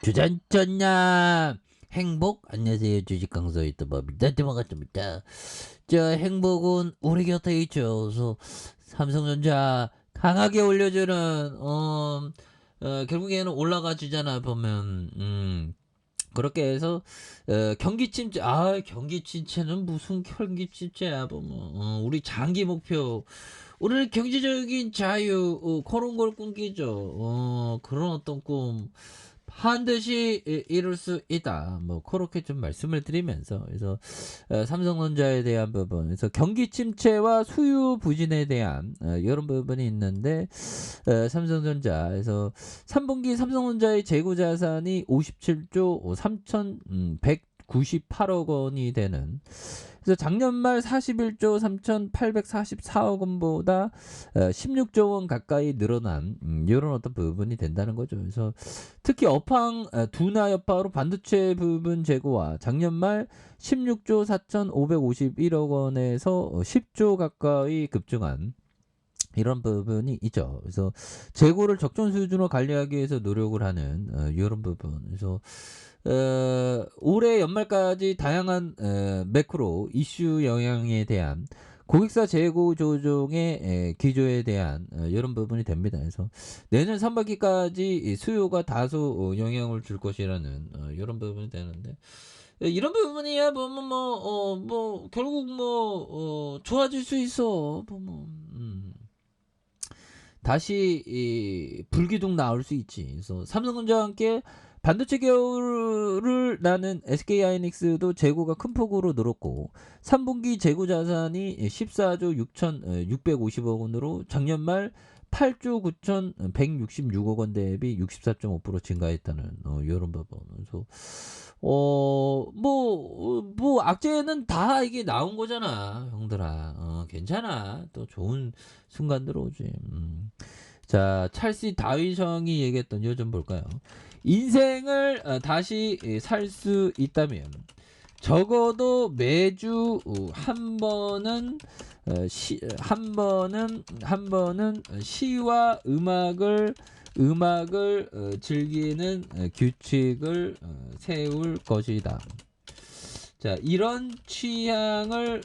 주전전야 행복 안녕하세요 주식 강사 유튜버입니다. 반갑습니다. 자 행복은 우리 곁에 있죠. 그래서 삼성전자 강하게 올려주는 결국에는 올라가 주잖아 보면 그렇게 해서 경기 침체 경기 침체는 무슨 경기 침체야 보면 우리 장기 목표 오늘 경제적인 자유 그런 걸 꿈꾸죠. 그런 어떤 꿈 반드시 이룰 수 있다. 뭐 그렇게 좀 말씀을 드리면서 그래서 삼성전자에 대한 부분, 그래서 경기 침체와 수요 부진에 대한 이런 부분이 있는데 삼성전자에서 3분기 삼성전자의 재고 자산이 57조 3,198억 원이 되는, 그래서 작년 말 41조 3,844억 원보다 16조 원 가까이 늘어난 이런 어떤 부분이 된다는 거죠. 그래서 특히 업황 둔화 여파로 반도체 부분 재고와 작년 말 16조 4,551억 원에서 10조 가까이 급증한 이런 부분이 있죠. 그래서 재고를 적정 수준으로 관리하기 위해서 노력을 하는 이런 부분. 그래서 올해 연말까지 다양한 매크로 이슈 영향에 대한 고객사 재고 조정의 기조에 대한 이런 부분이 됩니다. 그래서 내년 3분기까지 수요가 다소 영향을 줄 것이라는 이런 부분이 되는데, 이런 부분이야 보면 뭐 결국 좋아질 수 있어 보면 다시 이 불기둥 나올 수 있지. 그래서 삼성전자와 함께 반도체 계열을 나는 SK하이닉스도 재고가 큰 폭으로 늘었고 3분기 재고 자산이 14조 6,650억 원으로 작년 말 8조 9,166억 원 대비 64.5% 증가했다는 이런 부분. 그래서 악재는 다 이게 나온 거잖아, 형들아. 괜찮아. 또 좋은 순간들 오지. 자, 찰스 다윈성이 얘기했던 요 좀 볼까요? 인생을 다시 살 수 있다면 적어도 매주 한 번은 시와 음악을 즐기는 규칙을 세울 것이다. 자, 이런 취향을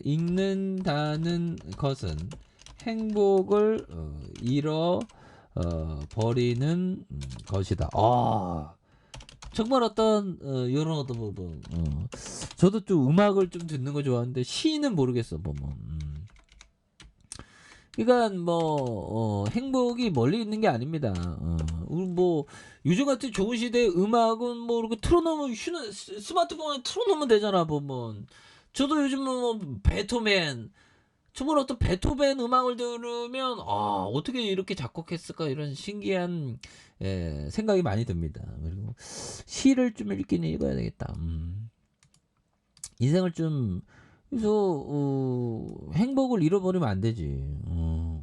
읽는다는 것은 행복을 버리는 것이다. 정말 어떤 이런 어떤 부분. 저도 좀 음악을 좀 듣는 거 좋아하는데 시는 모르겠어 보면. 그러니까 행복이 멀리 있는 게 아닙니다. 요즘 같은 좋은 시대에 음악은 이렇게 틀어놓으면 스마트폰에 틀어놓으면 되잖아 보면. 저도 요즘 베토벤, 정말 어떤 베토벤 음악을 들으면 어떻게 이렇게 작곡했을까 이런 신기한 생각이 많이 듭니다. 그리고 시를 좀 읽긴 읽어야 되겠다. 인생을 좀, 그래서 행복을 잃어버리면 안 되지.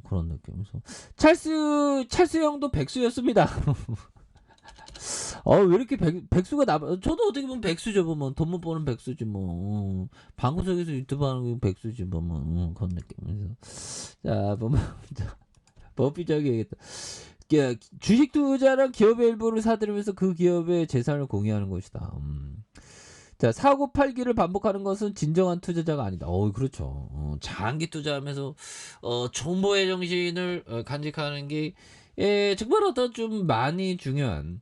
그런 느낌. 그래서 찰스 형도 백수였습니다. 왜 이렇게 백수가 저도 어떻게 보면 백수죠, 보면. 돈 못 버는 백수지, 뭐. 방구석에서 유튜브 하는 거 백수지, 보면. 그런 느낌. 그래서, 자, 보면, 버피적이 얘기했다. 주식 투자랑 기업의 일부를 사들이면서 그 기업의 재산을 공유하는 것이다. 자, 사고 팔기를 반복하는 것은 진정한 투자자가 아니다. 그렇죠. 장기 투자하면서 정보의 정신을 간직하는 게 정말 어떤 좀 많이 중요한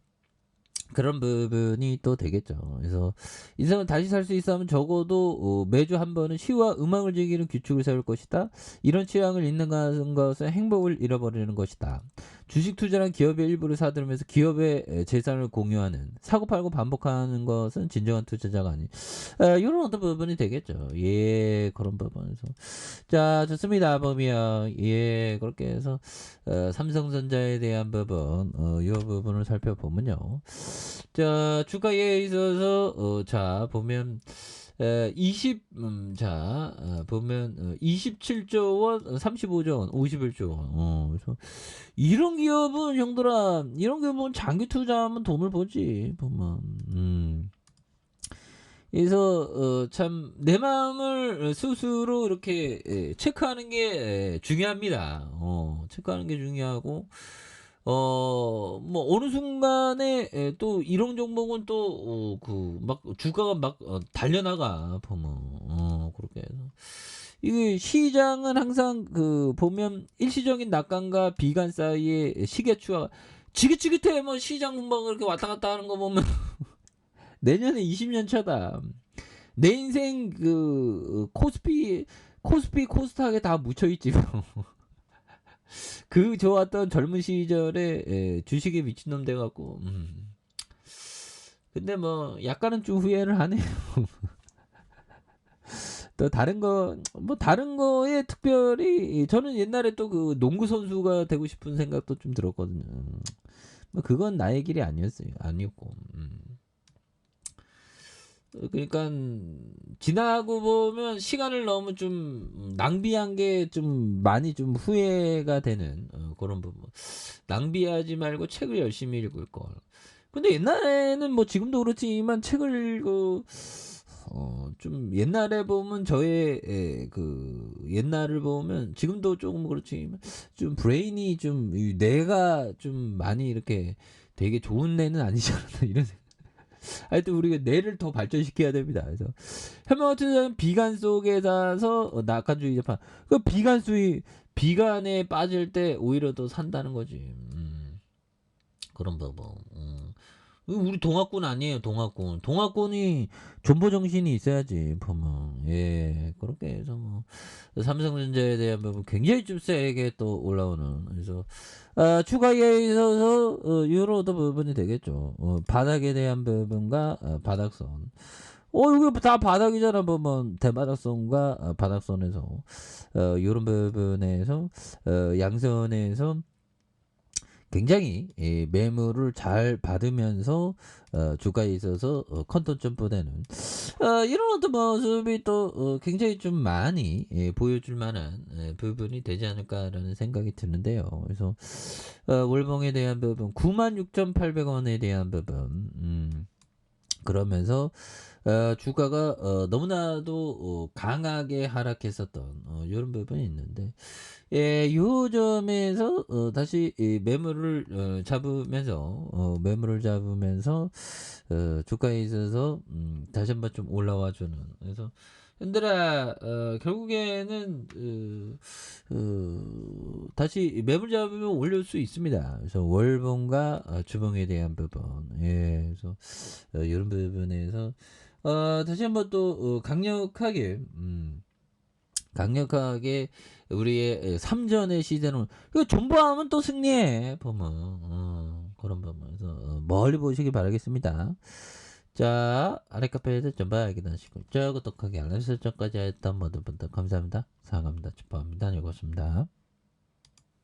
그런 부분이 또 되겠죠. 그래서 인생을 다시 살 수 있으면 적어도 매주 한 번은 시와 음악을 즐기는 규칙을 세울 것이다. 이런 취향을 잃는 것은 행복을 잃어버리는 것이다. 주식 투자란 기업의 일부를 사들으면서 기업의 재산을 공유하는, 사고팔고 반복하는 것은 진정한 투자자가 아닌 이런 어떤 부분이 되겠죠. 예, 그런 부분에서. 자, 좋습니다. 보면 그렇게 해서 삼성전자에 대한 부분, 이 부분을 살펴보면요. 자, 주가에 있어서 자 보면 27조 원, 35조 원, 51조 원. 그래서 이런 기업은 형들아, 이런 기업은 장기 투자하면 돈을 버지 보면. 그래서 참 내 마음을 스스로 이렇게 체크하는 게 중요합니다. 체크하는 게 중요하고 뭐 어느 순간에 또 이런 종목은 또 그 막 주가가 막 달려나가 보면 그렇게 해서 이게 시장은 항상 그 보면 일시적인 낙관과 비관 사이에 시계추가 지긋지긋해. 뭐 시장 막 이렇게 왔다 갔다 하는 거 보면 내년에 20년 차다. 내 인생 그 코스피 코스닥에 다 묻혀 있지 뭐. 그 좋았던 젊은 시절에 주식에 미친놈 돼 갖고 근데 뭐 약간은 좀 후회를 하네요. 또 다른 거 뭐 다른 거에 특별히 저는 옛날에 또 그 농구 선수가 되고 싶은 생각도 좀 들었거든요. 뭐 그건 나의 길이 아니었어요. 아니었고. 그러니까 지나고 보면 시간을 너무 좀 낭비한 게 좀 많이 좀 후회가 되는 그런 부분. 낭비하지 말고 책을 열심히 읽을 걸. 근데 옛날에는 뭐 지금도 그렇지만 책을 좀 옛날에 보면 저의 그 옛날을 보면 지금도 조금 그렇지만 좀 브레인이 좀 뇌가 좀 많이 이렇게 되게 좋은 뇌는 아니지 않나 이런 생각. 하여튼 우리가 뇌를 더 발전시켜야 됩니다. 그래서 현명한 비관 속에 사서 낙관주의 재판. 그 비관에 빠질 때 오히려 더 산다는 거지. 그런 방법. 우리 동학군 아니에요, 동학군. 동학군이 존버 정신이 있어야지, 보면. 예, 그렇게 해서 뭐, 삼성전자에 대한 부분 굉장히 좀 세게 또 올라오는. 그래서, 추가에 있어서, 유로도 부분이 되겠죠. 바닥에 대한 부분과, 바닥선. 이거 다 바닥이잖아, 보면. 대바닥선과, 바닥선에서, 요런 부분에서, 양선에서, 굉장히 매물을 잘 받으면서 주가에 있어서 컨턴 점프되는 이런 어떤 모습이 또 굉장히 좀 많이 보여줄 만한 부분이 되지 않을까라는 생각이 드는데요. 그래서 월봉에 대한 부분 96,800원에 대한 부분 그러면서 주가가 너무나도 강하게 하락했었던 이런 부분이 있는데 예, 요 점에서 다시 이 매물을 매물을 잡으면서 주가에 있어서 다시 한번 좀 올라와 주는. 그래서 현들아 결국에는 다시 매물 잡으면 올릴 수 있습니다. 그래서 월봉과 주봉에 대한 부분, 예, 그래서 이런 부분에서 다시 한번 또 강력하게 우리의 3전의 시대는 존버하면 또 승리해 보면 그런 부분에서 멀리 보시기 바라겠습니다. 자, 아래 카페에서 전부 알게 되시고 구독하기 알람 설정까지 했던 모든 분들 감사합니다. 사랑합니다. 축복합니다. 즐거웠습니다.